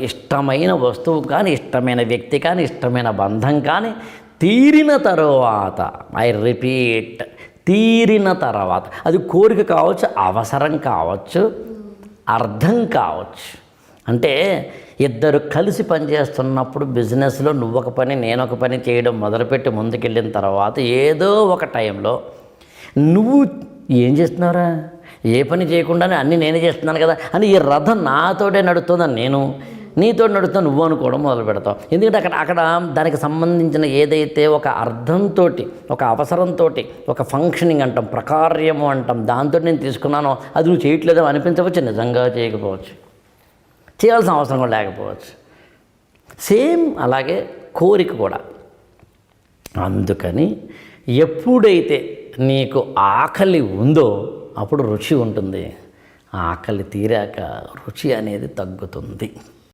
ఇష్టమైన వస్తువు కానీ, ఇష్టమైన వ్యక్తి కానీ, ఇష్టమైన బంధం కానీ తీరిన తరువాత, ఐ రిపీట్, తీరిన తర్వాత, అది కోరిక కావచ్చు, అవసరం కావచ్చు, అర్థం కావచ్చు. అంటే ఇద్దరు కలిసి పనిచేస్తున్నప్పుడు బిజినెస్లో నువ్వొక పని నేనొక పని చేయడం మొదలుపెట్టి ముందుకెళ్ళిన తర్వాత ఏదో ఒక టైంలో నువ్వు ఏం చేస్తున్నావురా, ఏ పని చేయకుండానే అన్నీ నేనే చేస్తున్నాను కదా అని ఈ రథం నాతోటే నడుస్తుందని నేను, నీతో నడుస్తా నువ్వు అనుకోవడం మొదలు పెడతావు. ఎందుకంటే అక్కడ దానికి సంబంధించిన ఏదైతే ఒక అర్థంతో, ఒక అవసరంతో, ఒక ఫంక్షనింగ్ అంటాం, ప్రకార్యము అంటాం, దాంతో నేను తీసుకున్నానో అది నువ్వు చేయట్లేదో అనిపించవచ్చు, నిజంగా చేయకపోవచ్చు, చేయాల్సిన అవసరం కూడా లేకపోవచ్చు. సేమ్ అలాగే కోరిక కూడా. అందుకని ఎప్పుడైతే నీకు ఆకలి ఉందో అప్పుడు రుచి ఉంటుంది, ఆకలి తీరాక రుచి అనేది తగ్గుతుంది.